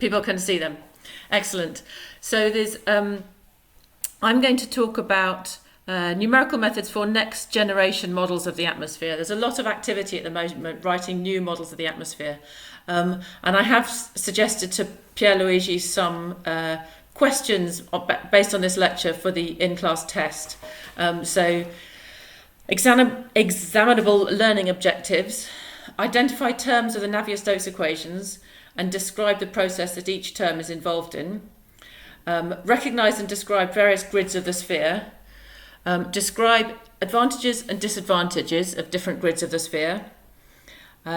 People can see them. Excellent. So there's, I'm going to talk about numerical methods for next generation models of the atmosphere. There's a lot of activity at the moment writing new models of the atmosphere. And I have suggested to Pierluigi some questions based on this lecture for the in-class test. So examinable learning objectives, identify terms of the Navier-Stokes equations and describe the process that each term is involved in. Recognise and describe various grids of the sphere. Describe advantages and disadvantages of different grids of the sphere.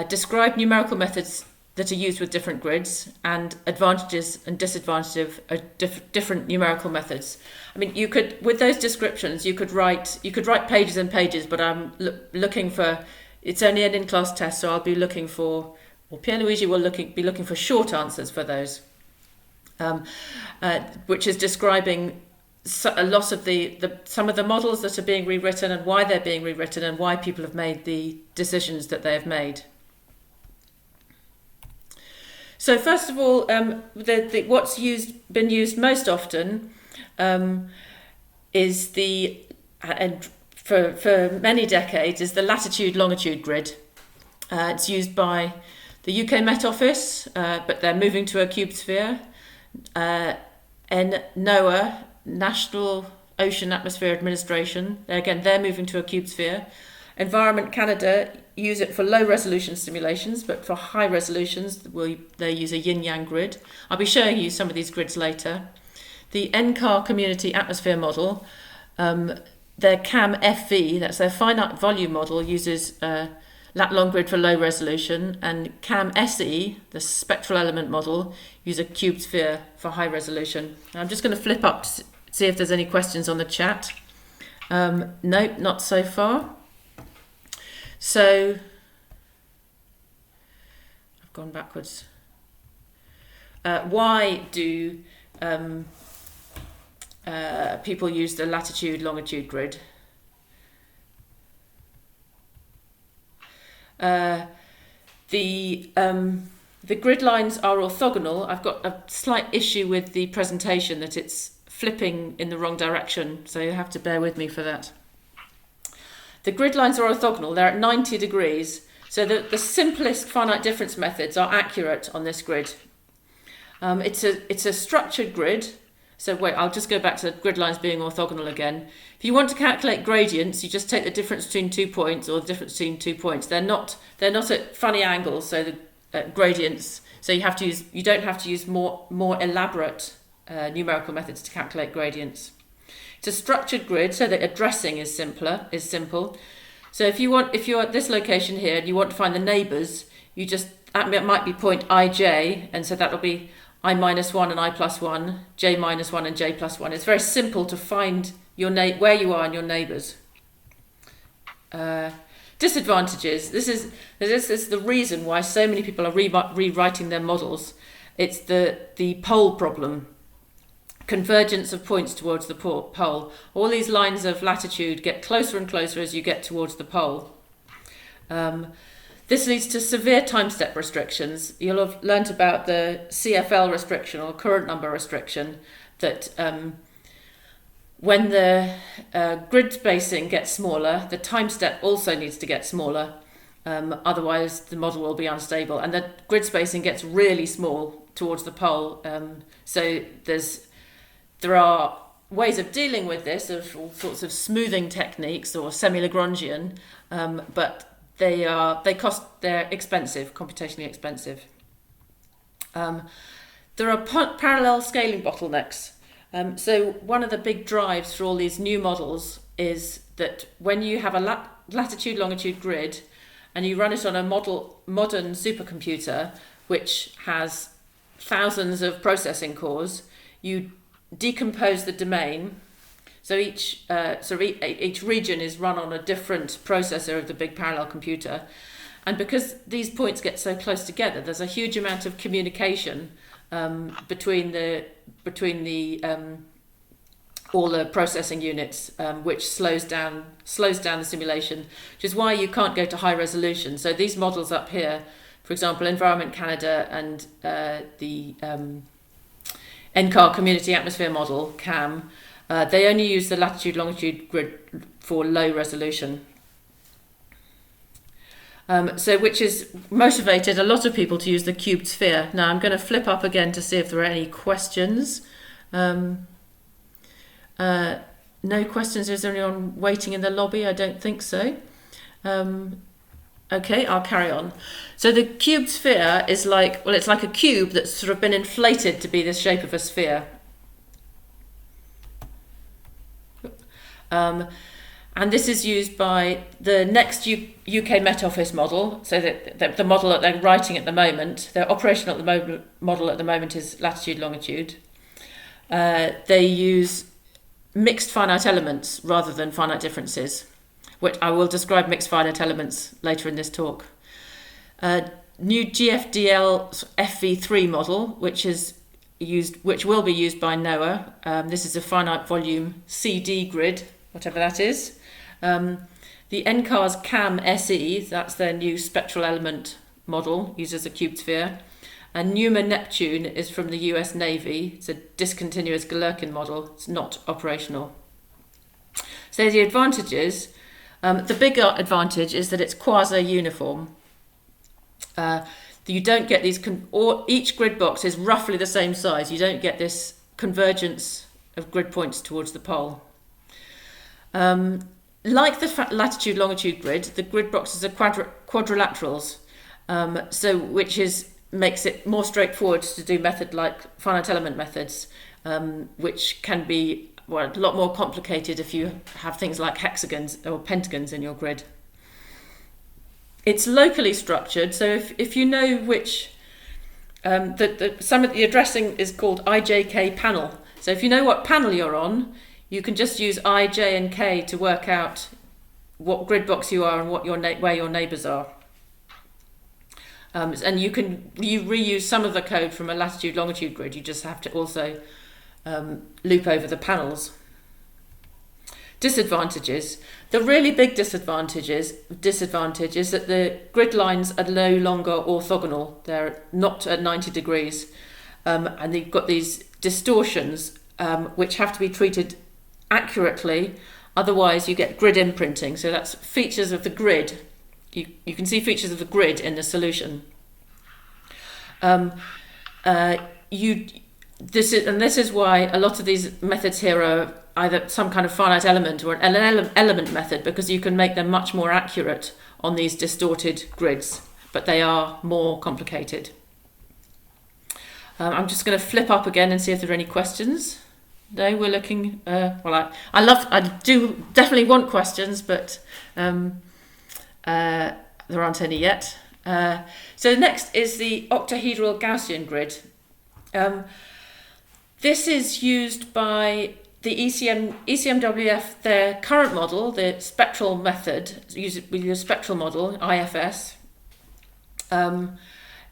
Describe numerical methods that are used with different grids and advantages and disadvantages of different numerical methods. I mean, you could, with those descriptions, you could write pages and pages, but I'm looking for, it's only an in-class test, so I'll be looking for, or Pierluigi will be looking for short answers for those, which is describing a lot of some of the models that are being rewritten and why they're being rewritten and why people have made the decisions that they have made. So first of all, what's been used most often is and for many decades is the latitude-longitude grid. It's used by the UK Met Office, but they're moving to a cube sphere. NOAA, National Ocean Atmosphere Administration, they're moving to a cube sphere. Environment Canada use it for low resolution simulations, but for high resolutions they use a yin-yang grid. I'll be showing you some of these grids later. The NCAR Community Atmosphere Model, their CAM-FV, that's their finite volume model, uses lat-long grid for low resolution, and CAM-SE, the spectral element model, use a cube sphere for high resolution. I'm just going to flip up to see if there's any questions on the chat. Nope, not so far. So, I've gone backwards. Why do people use the latitude-longitude grid? The grid lines are orthogonal. I've got a slight issue with the presentation that it's flipping in the wrong direction, so you have to bear with me for that. The grid lines are orthogonal, they're at 90 degrees, so the simplest finite difference methods are accurate on this grid. It's a structured grid, so wait, I'll just go back to the grid lines being orthogonal again. If you want to calculate gradients, you just take the difference between 2 points or the difference between 2 points. They're not at funny angles, so the gradients, so you don't have to use more elaborate numerical methods to calculate gradients. It's a structured grid, so that addressing is simple. So if you're at this location here and you want to find the neighbours, it might be point ij, and so that'll be I minus 1 and I plus 1, j minus 1 and j plus 1. It's very simple to find where you are and your neighbours. Disadvantages. This is the reason why so many people are rewriting their models. It's the pole problem. Convergence of points towards the pole. All these lines of latitude get closer and closer as you get towards the pole. This leads to severe time step restrictions. You'll have learnt about the CFL restriction or current number restriction, that when the grid spacing gets smaller, the time step also needs to get smaller. Otherwise the model will be unstable, and the grid spacing gets really small towards the pole. So there are ways of dealing with this, of all sorts of smoothing techniques or semi-Lagrangian, but they're expensive, computationally expensive. There are parallel scaling bottlenecks. So one of the big drives for all these new models is that when you have a latitude-longitude grid and you run it on a modern supercomputer, which has thousands of processing cores, you decompose the domain. So each region is run on a different processor of the big parallel computer, and because these points get so close together, there's a huge amount of communication between all the processing units, which slows down the simulation, which is why you can't go to high resolution. So these models up here for example, Environment Canada and the NCAR Community Atmosphere Model, CAM, they only use the latitude-longitude grid for low resolution. So which has motivated a lot of people to use the cubed sphere. Now I'm going to flip up again to see if there are any questions. No questions. Is there anyone waiting in the lobby? I don't think so. Okay, I'll carry on. So the cubed sphere is like, well, it's like a cube that's sort of been inflated to be the shape of a sphere. And this is used by the next UK Met Office model, so that the model that they're writing at the moment, their operational model at the moment is latitude-longitude. They use mixed finite elements rather than finite differences, which I will describe mixed finite elements later in this talk. New GFDL FV3 model, which will be used by NOAA. This is a finite volume CD grid, whatever that is. The NCAR's CAM SE, that's their new spectral element model, uses a cubed sphere. And NUMA Neptune is from the US Navy. It's a discontinuous Galerkin model. It's not operational. So the advantages, the bigger advantage is that it's quasi-uniform. You don't get these, each grid box is roughly the same size. You don't get this convergence of grid points towards the pole. Like the latitude-longitude grid, the grid boxes are quadrilaterals, which makes it more straightforward to do method like finite element methods, which can be a lot more complicated if you have things like hexagons or pentagons in your grid. It's locally structured, so if you know which, some of the addressing is called IJK panel. So if you know what panel you're on, you can just use I, J and K to work out what grid box you are and where your neighbours are. And you reuse some of the code from a latitude-longitude grid. You just have to also loop over the panels. Disadvantages. The really big disadvantage is that the grid lines are no longer orthogonal. They're not at 90 degrees. And they've got these distortions which have to be treated accurately, otherwise you get grid imprinting. So that's features of the grid. You can see features of the grid in the solution. This is why a lot of these methods here are either some kind of finite element or an element method, because you can make them much more accurate on these distorted grids, but they are more complicated. I'm just going to flip up again and see if there are any questions. No, we're looking. I do definitely want questions, but there aren't any yet. So next is the octahedral Gaussian grid. This is used by the ECMWF, their current model, the spectral method. We use spectral model, IFS.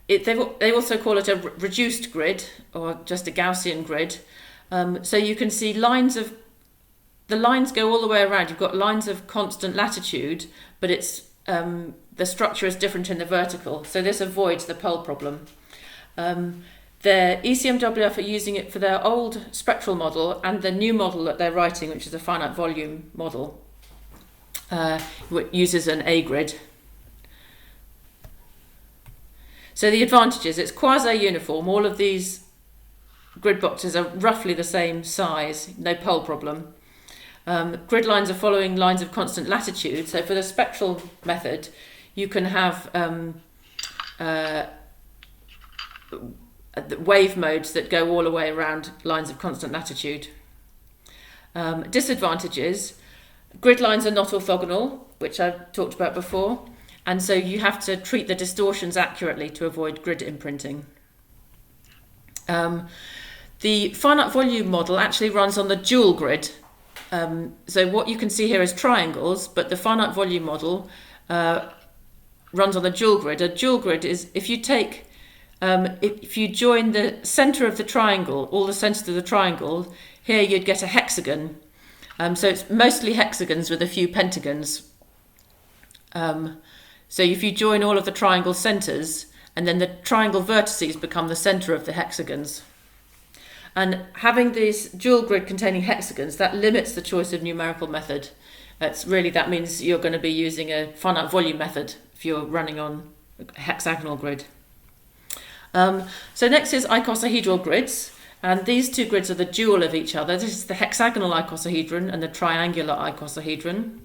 They also call it a reduced grid or just a Gaussian grid. So you can see the lines go all the way around. You've got lines of constant latitude, but it's the structure is different in the vertical. So this avoids the pole problem. The ECMWF are using it for their old spectral model and the new model that they're writing, which is a finite volume model, which uses an A grid. So the advantages, it's quasi-uniform. All of these grid boxes are roughly the same size, no pole problem. Grid lines are following lines of constant latitude. So for the spectral method, you can have wave modes that go all the way around lines of constant latitude. Disadvantages, grid lines are not orthogonal, which I've talked about before, and so you have to treat the distortions accurately to avoid grid imprinting. The finite volume model actually runs on the dual grid. So what you can see here is triangles, but the finite volume model runs on the dual grid. A dual grid is if you join the centre of the triangle, all the centres of the triangle, here you'd get a hexagon. So it's mostly hexagons with a few pentagons. So if you join all of the triangle centres and then the triangle vertices become the centre of the hexagons. And having this dual grid containing hexagons, that limits the choice of numerical method. That means you're going to be using a finite volume method if you're running on a hexagonal grid. So next is icosahedral grids, and these two grids are the dual of each other. This is the hexagonal icosahedron and the triangular icosahedron.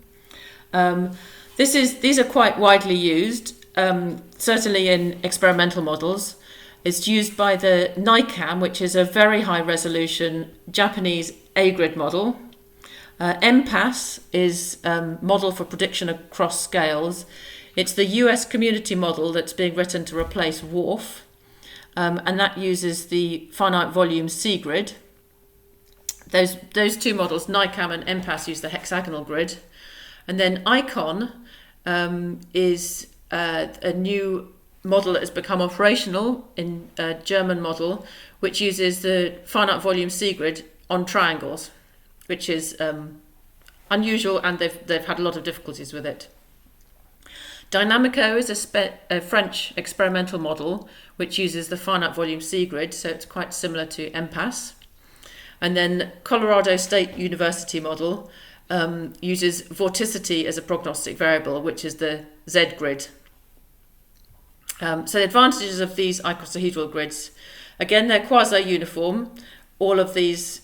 These are quite widely used, certainly in experimental models. It's used by the NICAM, which is a very high resolution Japanese A-grid model. MPAS is a model for prediction across scales. It's the US community model that's being written to replace WRF, and that uses the finite volume C-grid. Those two models, NICAM and MPAS, use the hexagonal grid. And then ICON is a new model that has become operational in a German model, which uses the finite volume C-grid on triangles, which is unusual, and they've had a lot of difficulties with it. Dynamico is a French experimental model which uses the finite volume C-grid, so it's quite similar to MPAS. And then Colorado State University model uses vorticity as a prognostic variable, which is the Z-grid. So the advantages of these icosahedral grids, again, they're quasi-uniform. All of these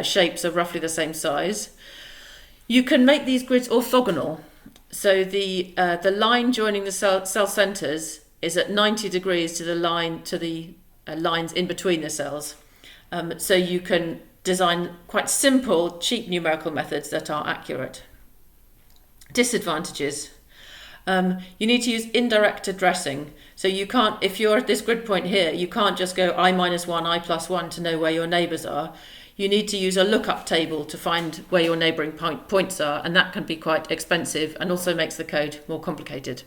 shapes are roughly the same size. You can make these grids orthogonal. So the line joining the cell centres is at 90 degrees to the lines in between the cells. So you can design quite simple, cheap numerical methods that are accurate. Disadvantages. You need to use indirect addressing. So you can't, if you're at this grid point here, you can't just go I-1, I+1 to know where your neighbours are. You need to use a lookup table to find where your neighbouring points are, and that can be quite expensive and also makes the code more complicated.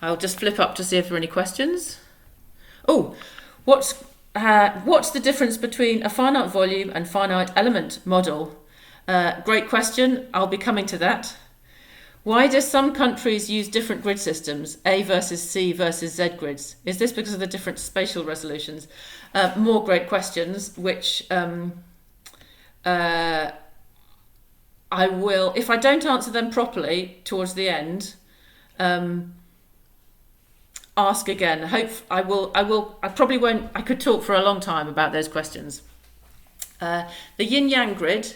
I'll just flip up to see if there are any questions. Oh, what's the difference between a finite volume and finite element model? Great question. I'll be coming to that. Why do some countries use different grid systems, A versus C versus Z grids? Is this because of the different spatial resolutions? More great questions, which I will, if I don't answer them properly towards the end, ask again. I probably won't. I could talk for a long time about those questions. The yinyang grid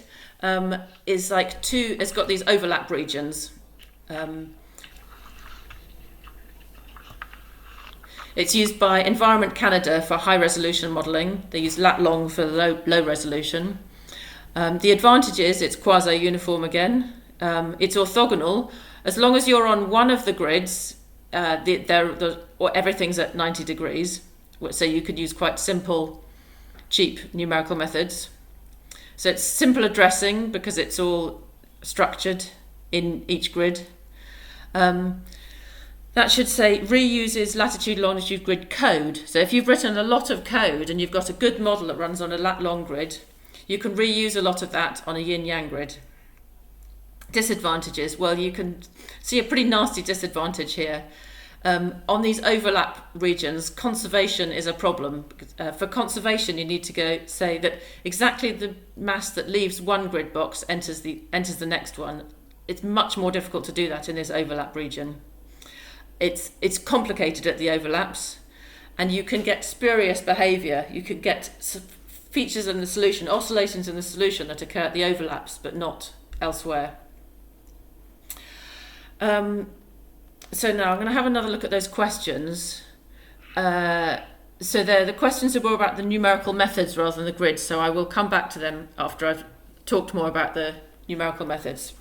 is like it's got these overlap regions. It's used by Environment Canada for high resolution modelling. They use lat-long for low resolution. The advantage is it's quasi-uniform again. It's orthogonal. As long as you're on one of the grids, everything's at 90 degrees. So you could use quite simple, cheap numerical methods. So it's simple addressing because it's all structured in each grid. That should say reuses latitude-longitude grid code. So if you've written a lot of code and you've got a good model that runs on a lat-long grid, you can reuse a lot of that on a yin-yang grid. Disadvantages, well, you can see a pretty nasty disadvantage here. On these overlap regions, conservation is a problem. For conservation, you need to say that exactly the mass that leaves one grid box enters the next one. It's much more difficult to do that in this overlap region. It's complicated at the overlaps, and you can get spurious behaviour. You can get features in the solution, oscillations in the solution that occur at the overlaps, but not elsewhere. So now I'm going to have another look at those questions. So the questions are more about the numerical methods rather than the grids, so I will come back to them after I've talked more about the numerical methods.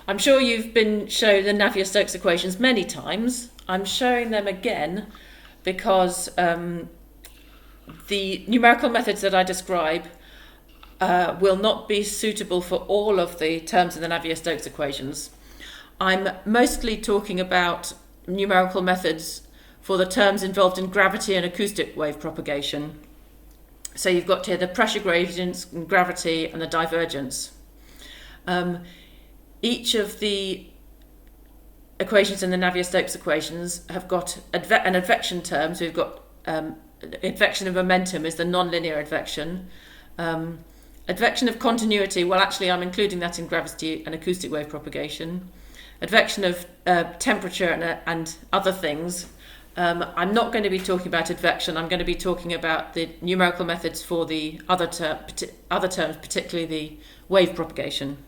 I'm sure you've been shown the Navier-Stokes equations many times. I'm showing them again because the numerical methods that I describe will not be suitable for all of the terms in the Navier-Stokes equations. I'm mostly talking about numerical methods for the terms involved in gravity and acoustic wave propagation. So you've got here the pressure gradients and gravity and the divergence. Each of the equations in the Navier-Stokes equations have got an advection term. So we've got advection of momentum is the nonlinear advection. Advection of continuity, well, actually, I'm including that in gravity and acoustic wave propagation. Advection of temperature and other things. I'm not going to be talking about advection. I'm going to be talking about the numerical methods for the other terms, particularly the wave propagation.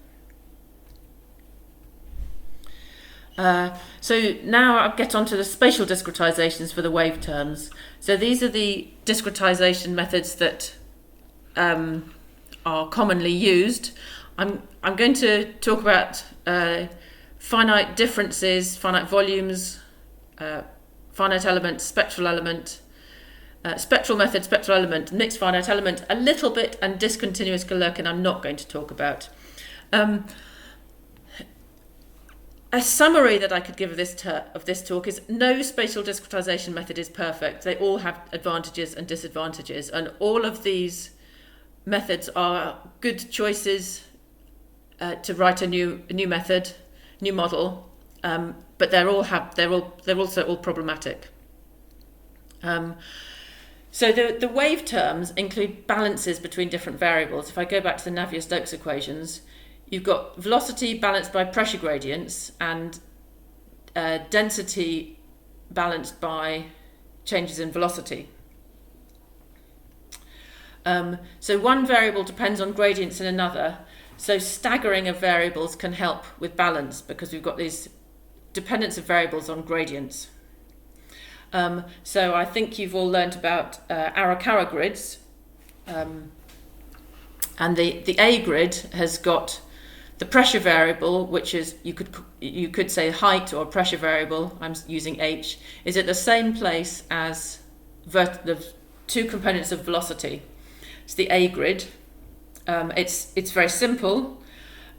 So now I'll get on to the spatial discretizations for the wave terms. So these are the discretization methods that are commonly used. I'm going to talk about finite differences, finite volumes, finite element, spectral element, spectral method, spectral element, mixed finite element a little bit, and discontinuous Galerkin I'm not going to talk about. A summary that I could give of this talk is no spatial discretization method is perfect. They all have advantages and disadvantages, and all of these methods are good choices to write a new method, new model, but they're also all problematic. So the wave terms include balances between different variables. If I go back to the Navier-Stokes equations, you've got velocity balanced by pressure gradients and density balanced by changes in velocity. So one variable depends on gradients in another. So staggering of variables can help with balance because we've got these dependence of variables on gradients. So I think you've all learnt about Arakawa grids. And the A grid has got the pressure variable, which is you could say height or pressure variable. I'm using h. Is at the same place as the two components of velocity. It's the A grid. It's very simple.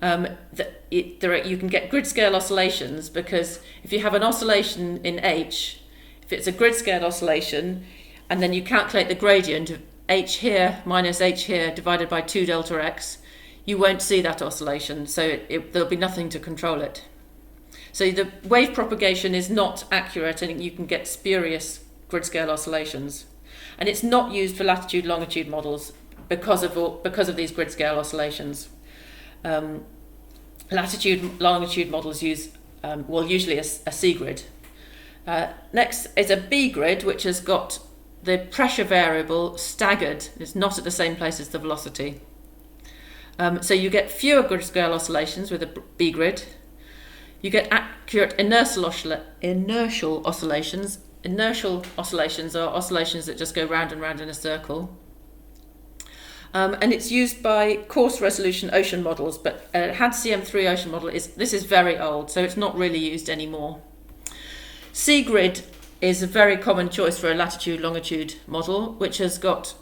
You can get grid scale oscillations because if you have an oscillation in h, if it's a grid scale oscillation, and then you calculate the gradient of h here minus h here divided by 2 delta x, you won't see that oscillation, so there'll be nothing to control it. So the wave propagation is not accurate and you can get spurious grid scale oscillations. And it's not used for latitude-longitude models because of these grid scale oscillations. Latitude-longitude models use, usually a C grid. Next is a B grid, which has got the pressure variable staggered. It's not at the same place as the velocity. So you get fewer grid scale oscillations with a B grid. You get accurate inertial oscillations. Inertial oscillations are oscillations that just go round and round in a circle. And it's used by coarse resolution ocean models, but HAD-CM3 ocean model this is very old, so it's not really used anymore. C grid is a very common choice for a latitude-longitude model, which has got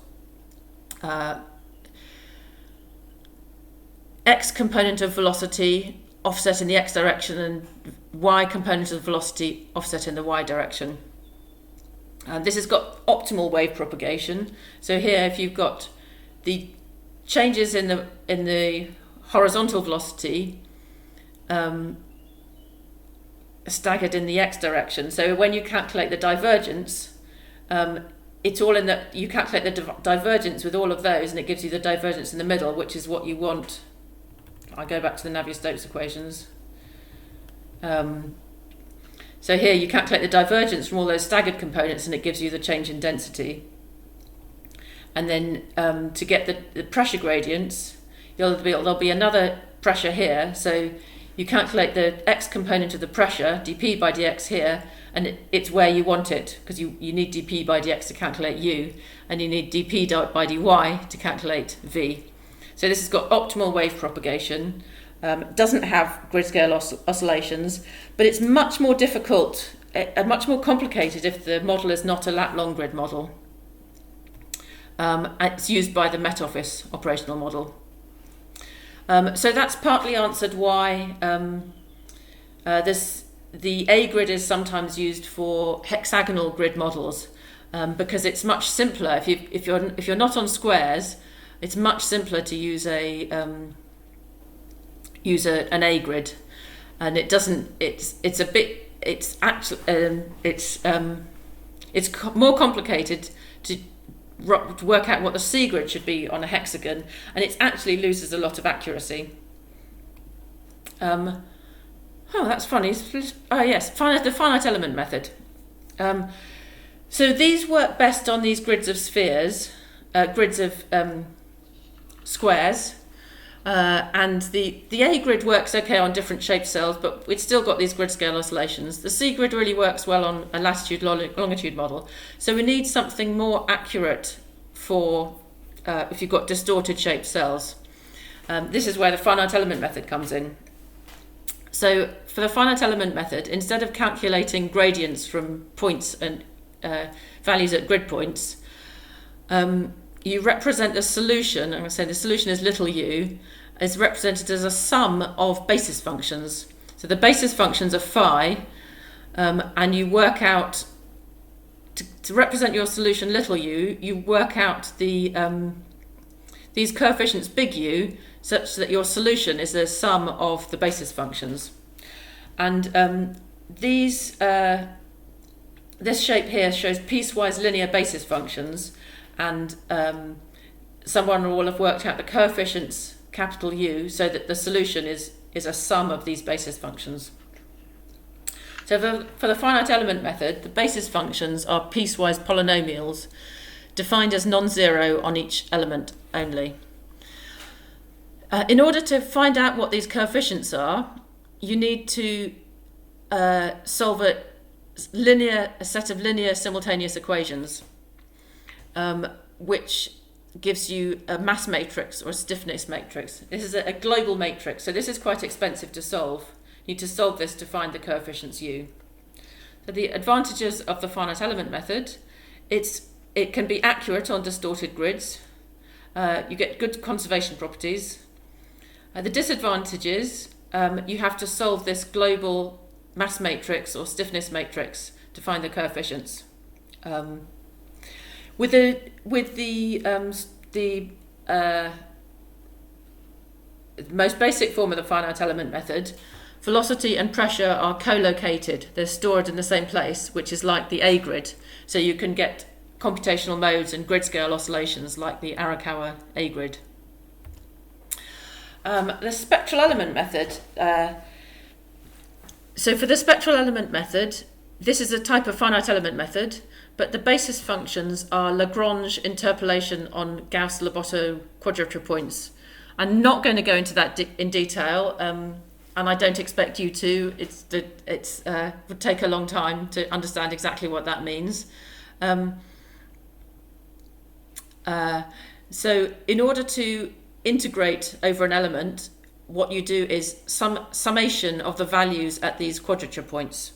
x component of velocity offset in the x direction and y component of velocity offset in the y direction. This has got optimal wave propagation. So here, if you've got the changes in the horizontal velocity staggered in the x direction. So when you calculate the divergence, it's all in that you calculate the divergence with all of those, and it gives you the divergence in the middle, which is what you want. I go back to the Navier-Stokes equations. So here you calculate the divergence from all those staggered components, and it gives you the change in density. And then to get the pressure gradients, there'll be another pressure here. So you calculate the x component of the pressure, dp by dx here, and it's where you want it, because you need dp by dx to calculate u, and you need dp by dy to calculate v. So this has got optimal wave propagation, doesn't have grid scale oscillations, but it's much more difficult, much more complicated if the model is not a lat-long grid model. It's used by the Met Office operational model. So that's partly answered why the A grid is sometimes used for hexagonal grid models, because it's much simpler. If you're not on squares, it's much simpler to use an A grid. and it doesn't. It's a bit. It's actually it's more complicated to work out what the C grid should be on a hexagon, and it actually loses a lot of accuracy. Oh, that's funny. Oh yes, the finite element method. So these work best on these grids of spheres, grids of squares, and the A grid works okay on different shaped cells, but it's still got these grid scale oscillations. The C grid really works well on a latitude-longitude model. So we need something more accurate for if you've got distorted shaped cells. This is where the finite element method comes in. So for the finite element method, instead of calculating gradients from points and values at grid points, you represent the solution. I'm going to say the solution is little u, is represented as a sum of basis functions. So the basis functions are phi, and you work out, to represent your solution little u, you work out the these coefficients big U such that your solution is the sum of the basis functions. And this shape here shows piecewise linear basis functions, and someone will have worked out the coefficients capital U so that the solution is a sum of these basis functions. So for the finite element method, the basis functions are piecewise polynomials defined as non-zero on each element only. In order to find out what these coefficients are, you need to solve a set of linear simultaneous equations, which gives you a mass matrix or a stiffness matrix. This is a global matrix, so this is quite expensive to solve. You need to solve this to find the coefficients U. So the advantages of the finite element method, it can be accurate on distorted grids. You get good conservation properties. The disadvantages, you have to solve this global mass matrix or stiffness matrix to find the coefficients. With the most basic form of the finite element method, velocity and pressure are co-located. They're stored in the same place, which is like the A grid. So you can get computational modes and grid scale oscillations like the Arakawa A grid. The spectral element method. So for the spectral element method, this is a type of finite element method, but the basis functions are Lagrange interpolation on Gauss-Lobato quadrature points. I'm not going to go into that in detail, and I don't expect you to. It would take a long time to understand exactly what that means. So in order to integrate over an element, what you do is summation of the values at these quadrature points.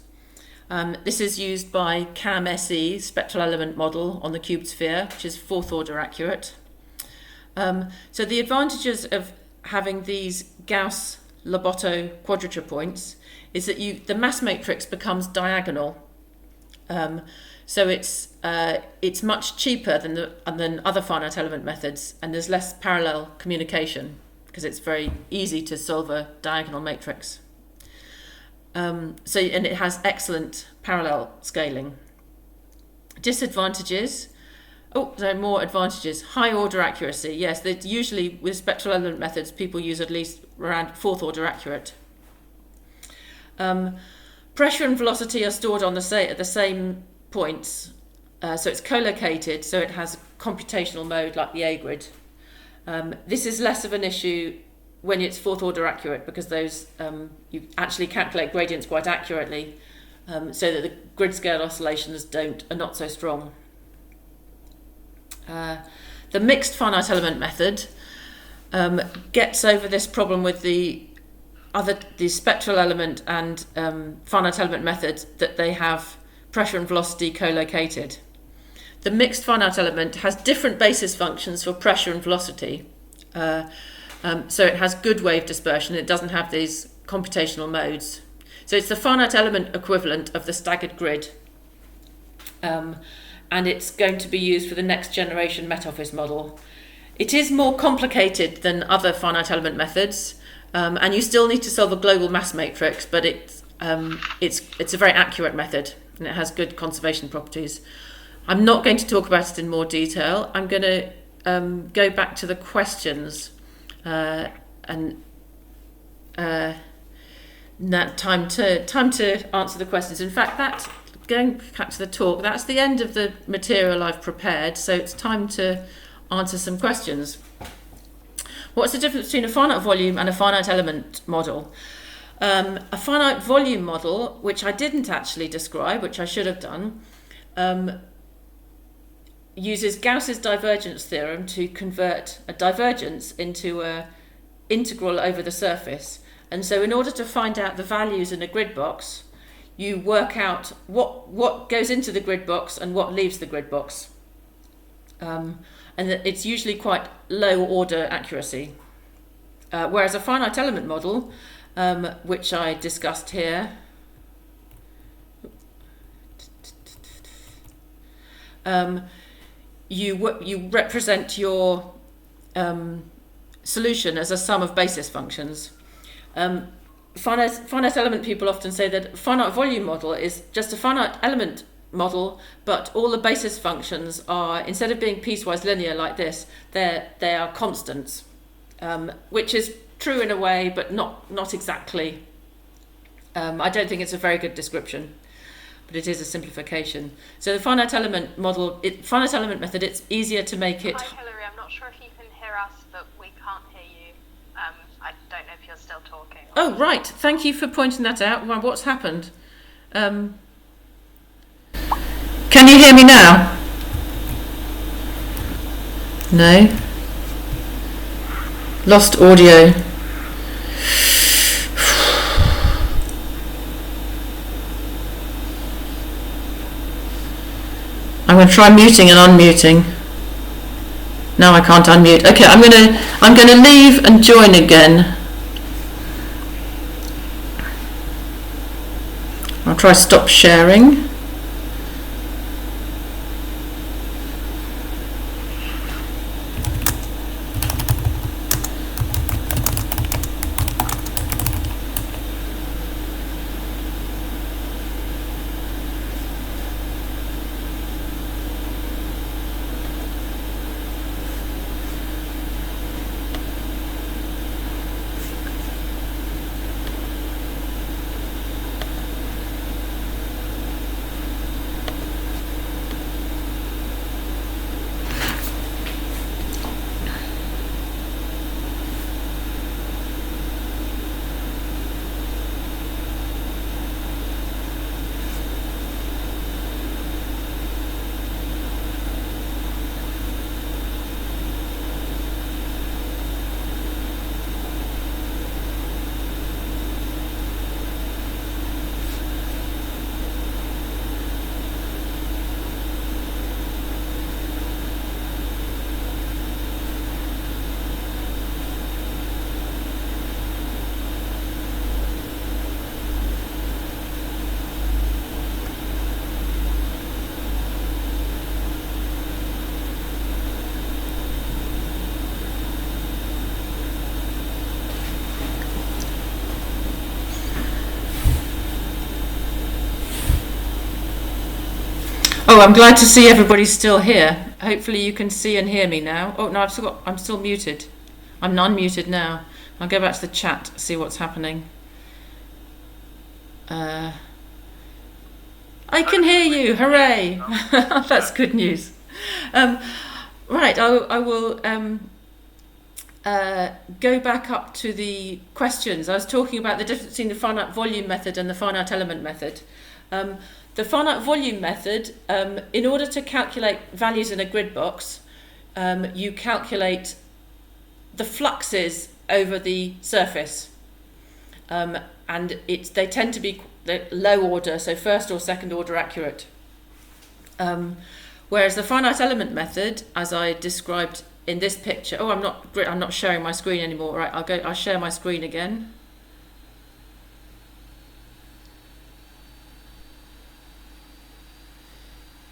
This is used by CAM-SE, spectral element model on the cubed sphere, which is fourth order accurate. So the advantages of having these Gauss-Lobato quadrature points is that the mass matrix becomes diagonal. So it's much cheaper than other finite element methods, and there's less parallel communication because it's very easy to solve a diagonal matrix. And it has excellent parallel scaling. Disadvantages. There are more advantages. High order accuracy. Yes, usually with spectral element methods, people use at least around fourth order accurate. Pressure and velocity are stored at the same points, so it's co-located, so it has a computational mode like the A grid. This is less of an issue when it's fourth order accurate, because those you actually calculate gradients quite accurately, so that the grid scale oscillations are not so strong. The mixed finite element method gets over this problem with the spectral element and finite element methods, that they have pressure and velocity co-located. The mixed finite element has different basis functions for pressure and velocity. So it has good wave dispersion. It doesn't have these computational modes. So it's the finite element equivalent of the staggered grid. And it's going to be used for the next generation Met Office model. It is more complicated than other finite element methods. and you still need to solve a global mass matrix, but it's a very accurate method and it has good conservation properties. I'm not going to talk about it in more detail. I'm going to go back to the questions and time to answer the questions. In fact, going back to the talk, that's the end of the material I've prepared, so it's time to answer some questions. What's the difference between a finite volume and a finite element model? A finite volume model, which I didn't actually describe, which I should have done, uses Gauss's divergence theorem to convert a divergence into an integral over the surface. And so in order to find out the values in a grid box, you work out what goes into the grid box and what leaves the grid box. And it's usually quite low order accuracy. Whereas a finite element model, which I discussed here, you represent your solution as a sum of basis functions. Finite element people often say that a finite volume model is just a finite element model, but all the basis functions are, instead of being piecewise linear like this, they are constants, which is true in a way, but not exactly. I don't think it's a very good description, but it is a simplification. So the finite element model, finite element method, it's easier to make it. Hi Hilary, I'm not sure if you can hear us, but we can't hear you. I don't know if you're still talking. Oh right, thank you for pointing that out. Well, what's happened? Can you hear me now? No? Lost audio. I'm going to try muting and unmuting. No, I can't unmute. Okay, I'm going to leave and join again. I'll try stop sharing. Oh, I'm glad to see everybody's still here. Hopefully you can see and hear me now. Oh no, I'm still muted. I'm unmuted now. I'll go back to the chat, see what's happening. I can hear you. Hooray! That's good news. Right, I will go back up to the questions. I was talking about the difference between the finite volume method and the finite element method. The finite volume method, in order to calculate values in a grid box, you calculate the fluxes over the surface, and they tend to be low order, so first or second order accurate. Whereas the finite element method, as I described in this picture, I'm not sharing my screen anymore. Right, I'll share my screen again.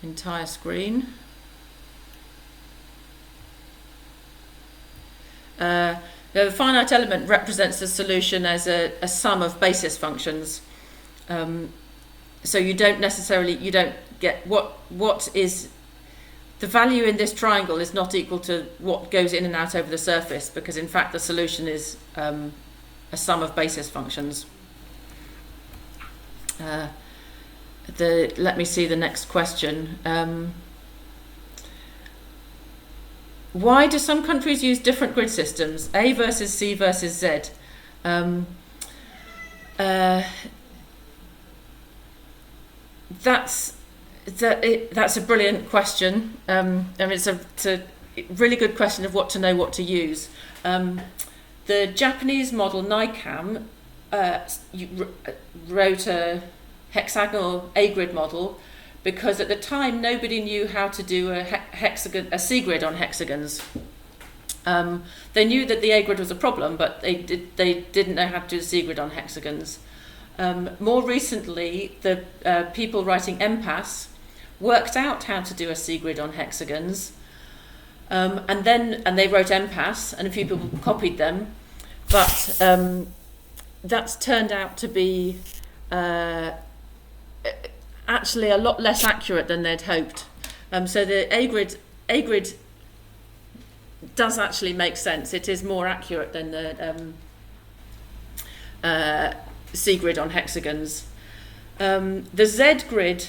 Entire screen. The finite element represents the solution as a sum of basis functions. So you don't get what is the value in this triangle is not equal to what goes in and out over the surface, because in fact the solution is a sum of basis functions. Let me see the next question. Why do some countries use different grid systems, A versus C versus Z? That's a brilliant question. It's a really good question of what to know, what to use. The Japanese model NICAM wrote a hexagonal A-grid model because at the time nobody knew how to do a C-grid on hexagons. They knew that the A-grid was a problem, but they didn't know how to do the C-grid on hexagons. More recently, the people writing MPAS worked out how to do a C-grid on hexagons, and they wrote MPAS, and a few people copied them, but that's turned out to be actually a lot less accurate than they'd hoped. So the A-grid does actually make sense. It is more accurate than the C-grid on hexagons. The Z-grid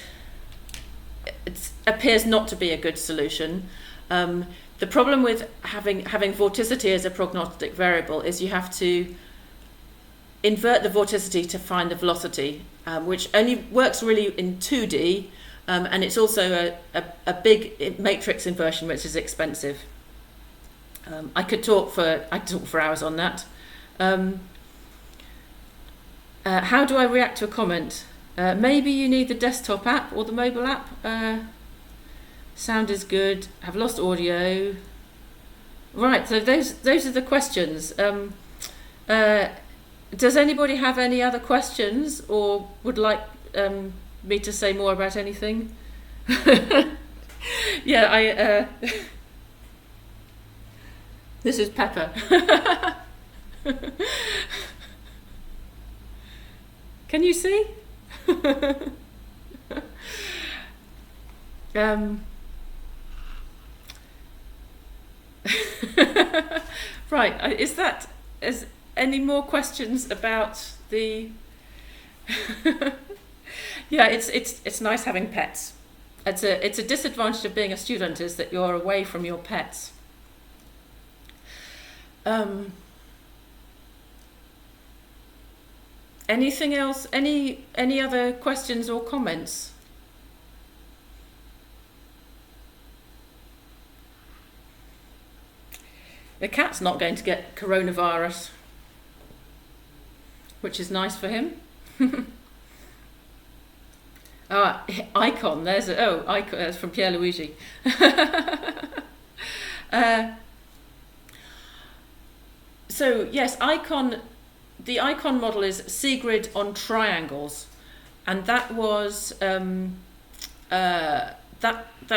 appears not to be a good solution. The problem with having vorticity as a prognostic variable is you have to invert the vorticity to find the velocity, which only works really in 2D, and it's also a big matrix inversion, which is expensive. I could talk for hours on that. How do I react to a comment? Maybe you need the desktop app or the mobile app. Sound is good. Have lost audio. Right, so those are the questions. Does anybody have any other questions or would like me to say more about anything? Yeah, this is Pepper. Can you see? Right, is any more questions about the yeah, it's nice having pets. It's a disadvantage of being a student is that you're away from your pets. Anything else? Any other questions or comments? The cat's not going to get coronavirus, which is nice for him. Icon. Icon. That's from Pierre Luigi. So yes, icon. The icon model is C-grid on triangles, and that was that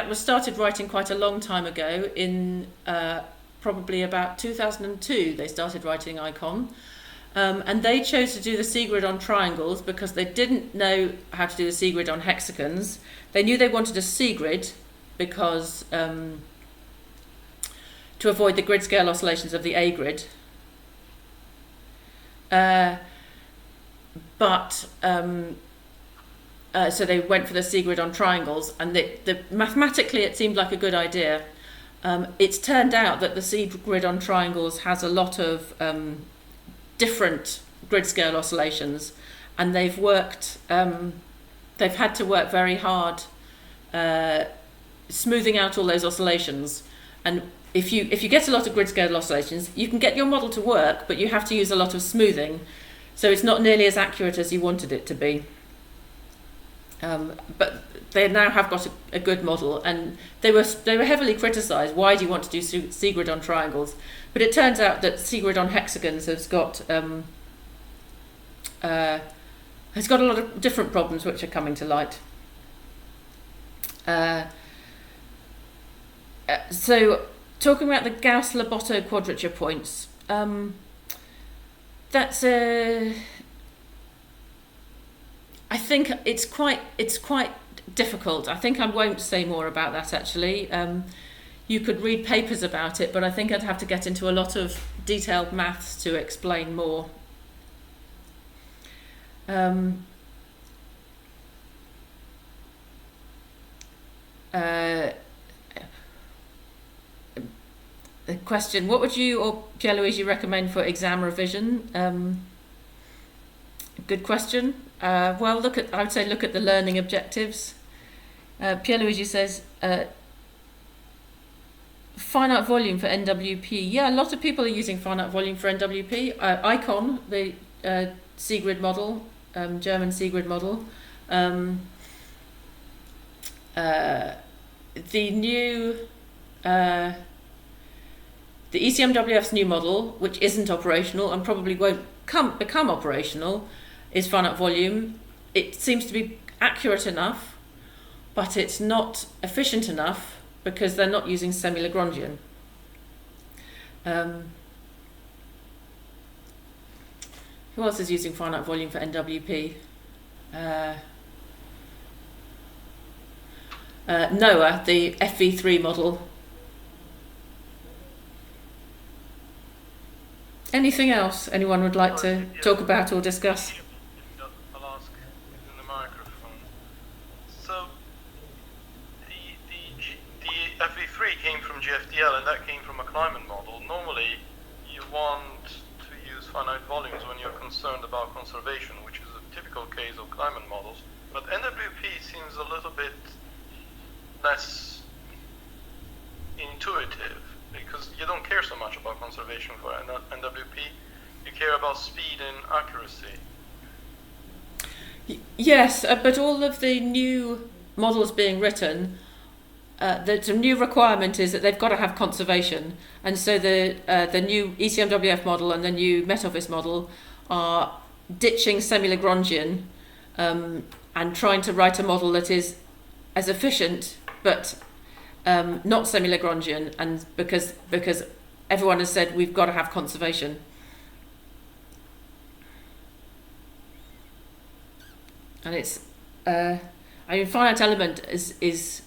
was started writing quite a long time ago. In probably about 2002, they started writing icon, and they chose to do the C-grid on triangles because they didn't know how to do the C-grid on hexagons. They knew they wanted a C-grid because to avoid the grid scale oscillations of the A-grid. So they went for the C-grid on triangles, and mathematically it seemed like a good idea. It's turned out that the C-grid on triangles has a lot of different grid scale oscillations, and they've had to work very hard smoothing out all those oscillations. And if you get a lot of grid scale oscillations, you can get your model to work, but you have to use a lot of smoothing, so it's not nearly as accurate as you wanted it to be. But they now have got a good model, and they were heavily criticised. Why do you want to do C-grid on triangles? But it turns out that C-grid on hexagons has got a lot of different problems which are coming to light. So talking about the Gauss-Lobato quadrature points. That's a. I think it's quite difficult. I think I won't say more about that actually. You could read papers about it, but I think I'd have to get into a lot of detailed maths to explain more. The question, what would you or Pierre-Louise recommend for exam revision? Good question. Well, I would say look at the learning objectives. Pierre-Louise says finite volume for NWP. Yeah, a lot of people are using finite volume for NWP. Icon, the C-grid model, German C-grid model. The new the ECMWF's new model, which isn't operational and probably won't become operational, is finite volume. It seems to be accurate enough, but it's not efficient enough because they're not using semi-Lagrangian. Who else is using finite volume for NWP? NOAA, the FV3 model. Anything else anyone would like to talk about or discuss? I'll ask within the microphone. So the FV3 came from GFDL and that came from a climate model. Normally you want to use finite volumes when you're concerned about conservation, which is a typical case of climate models. But NWP seems a little bit less intuitive, because you don't care so much about conservation for NWP, you care about speed and accuracy. Yes, but all of the new models being written, the new requirement is that they've got to have conservation, and so the new ECMWF model and the new Met Office model are ditching semi-Lagrangian and trying to write a model that is as efficient but not semi-Lagrangian, and because everyone has said we've got to have conservation. And it's finite element is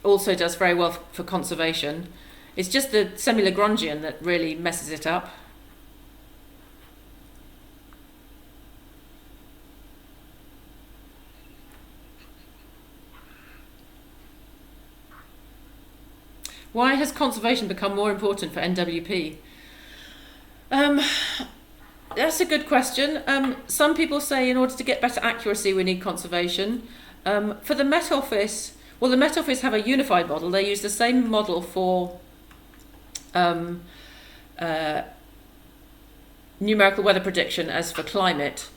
also does very well for conservation. It's just the semi-Lagrangian that really messes it up. Why has conservation become more important for NWP? That's a good question. Some people say in order to get better accuracy we need conservation. For the Met Office, well, the Met Office have a unified model. They use the same model for numerical weather prediction as for climate.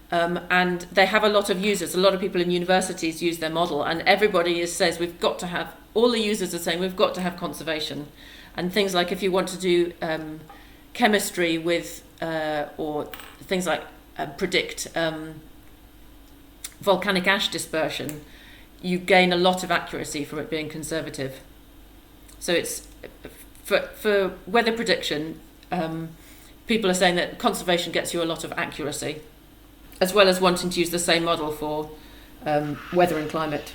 And they have a lot of users. A lot of people in universities use their model, and everybody says we've got to have, all the users are saying we've got to have conservation. And things like if you want to do chemistry with, or things like predict volcanic ash dispersion, you gain a lot of accuracy from it being conservative. So it's, for weather prediction, people are saying that conservation gets you a lot of accuracy, as well as wanting to use the same model for weather and climate.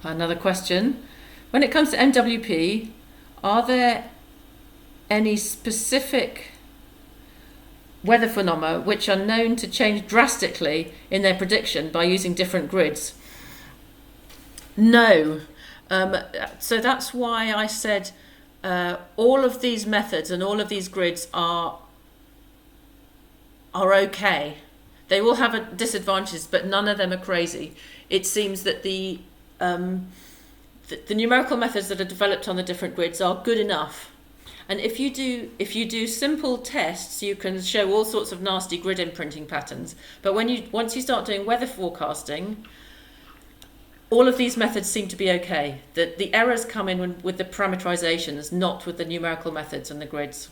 Another question. When it comes to NWP, are there any specific weather phenomena which are known to change drastically in their prediction by using different grids? No. So that's why I said all of these methods and all of these grids are okay. They all have disadvantages, but none of them are crazy. It seems that the numerical methods that are developed on the different grids are good enough. And if you do simple tests, you can show all sorts of nasty grid imprinting patterns. But once you start doing weather forecasting, all of these methods seem to be okay. The errors come in with the parameterizations, not with the numerical methods and the grids.